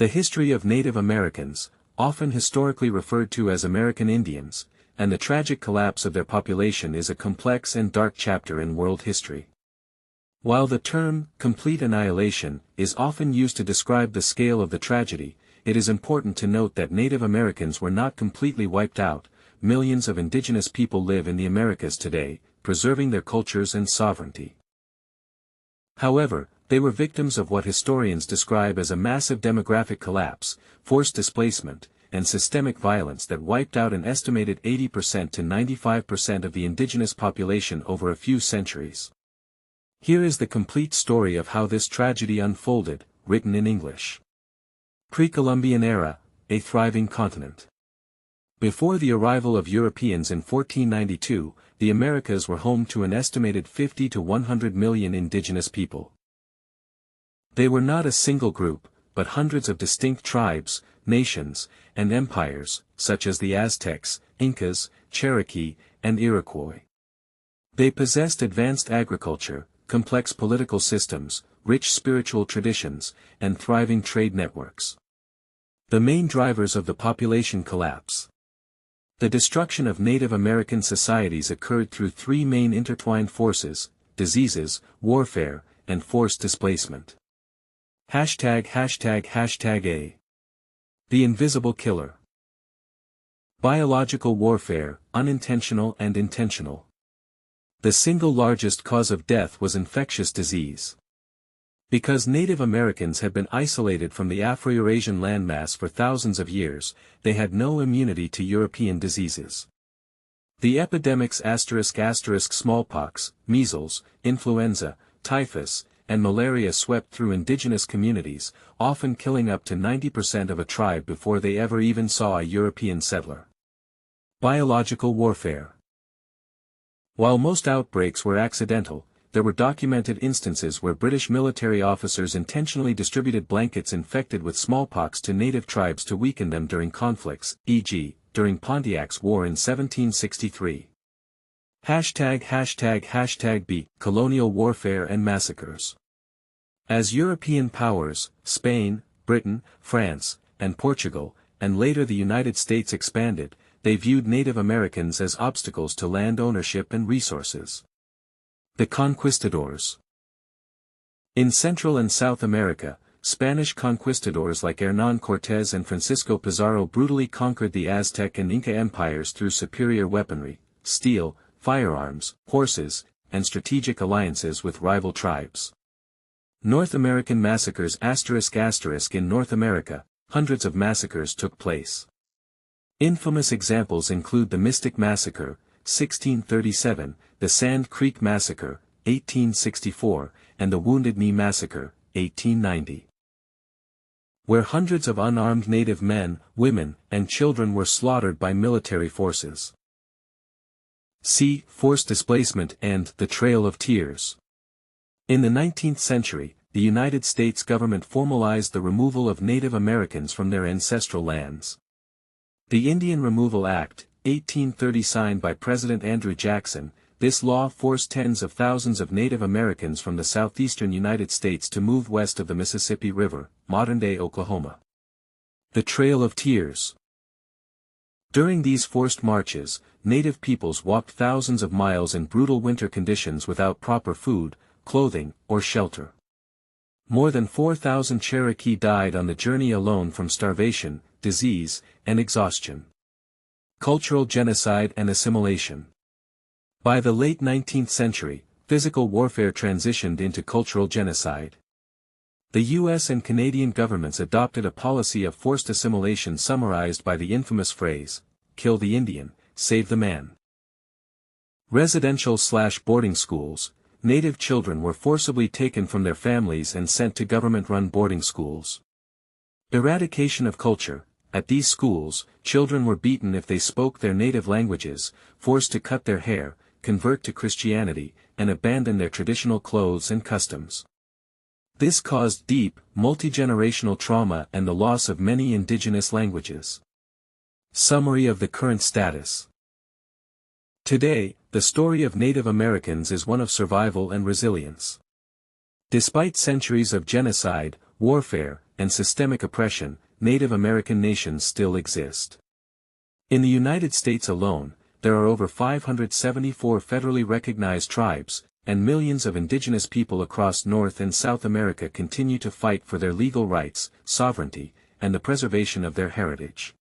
The history of Native Americans, often historically referred to as American Indians, and the tragic collapse of their population is a complex and dark chapter in world history. While the term, complete annihilation, is often used to describe the scale of the tragedy, it is important to note that Native Americans were not completely wiped out. Millions of indigenous people live in the Americas today, preserving their cultures and sovereignty. However, they were victims of what historians describe as a massive demographic collapse, forced displacement, and systemic violence that wiped out an estimated 80% to 95% of the indigenous population over a few centuries. Here is the complete story of how this tragedy unfolded, written in English. Pre-Columbian era, a thriving continent. Before the arrival of Europeans in 1492, the Americas were home to an estimated 50 to 100 million indigenous people. They were not a single group, but hundreds of distinct tribes, nations, and empires, such as the Aztecs, Incas, Cherokee, and Iroquois. They possessed advanced agriculture, complex political systems, rich spiritual traditions, and thriving trade networks. The main drivers of the population collapse. The destruction of Native American societies occurred through three main intertwined forces: diseases, warfare, and forced displacement. ###A. The invisible killer. Biological warfare, unintentional and intentional. The single largest cause of death was infectious disease. Because Native Americans had been isolated from the Afro-Eurasian landmass for thousands of years, they had no immunity to European diseases. The epidemics *** smallpox, measles, influenza, typhus, and malaria swept through indigenous communities, often killing up to 90% of a tribe before they ever even saw a European settler. Biological warfare. While most outbreaks were accidental, there were documented instances where British military officers intentionally distributed blankets infected with smallpox to native tribes to weaken them during conflicts, e.g., during Pontiac's War in 1763. ###B. Colonial warfare and massacres. As European powers, Spain, Britain, France, and Portugal, and later the United States expanded, they viewed Native Americans as obstacles to land ownership and resources. The conquistadors. In Central and South America, Spanish conquistadors like Hernán Cortés and Francisco Pizarro brutally conquered the Aztec and Inca empires through superior weaponry, steel, firearms, horses, and strategic alliances with rival tribes. North American massacres *** In North America, hundreds of massacres took place. Infamous examples include the Mystic Massacre, 1637, the Sand Creek Massacre, 1864, and the Wounded Knee Massacre, 1890. Where hundreds of unarmed native men, women, and children were slaughtered by military forces. See Forced Displacement and The Trail of Tears. In the 19th century, the United States government formalized the removal of Native Americans from their ancestral lands. The Indian Removal Act, 1830 signed by President Andrew Jackson, this law forced tens of thousands of Native Americans from the southeastern United States to move west of the Mississippi River, modern-day Oklahoma. The Trail of Tears. During these forced marches, Native peoples walked thousands of miles in brutal winter conditions without proper food, clothing, or shelter. More than 4,000 Cherokee died on the journey alone from starvation, disease, and exhaustion. Cultural genocide and assimilation. By the late 19th century, physical warfare transitioned into cultural genocide. The U.S. and Canadian governments adopted a policy of forced assimilation summarized by the infamous phrase, "Kill the Indian, save the man." Residential/boarding schools. Native children were forcibly taken from their families and sent to government-run boarding schools. Eradication of culture. At these schools, children were beaten if they spoke their native languages, forced to cut their hair, convert to Christianity, and abandon their traditional clothes and customs. This caused deep, multi-generational trauma and the loss of many indigenous languages. Summary of the current status. Today, the story of Native Americans is one of survival and resilience. Despite centuries of genocide, warfare, and systemic oppression, Native American nations still exist. In the United States alone, there are over 574 federally recognized tribes, and millions of indigenous people across North and South America continue to fight for their legal rights, sovereignty, and the preservation of their heritage.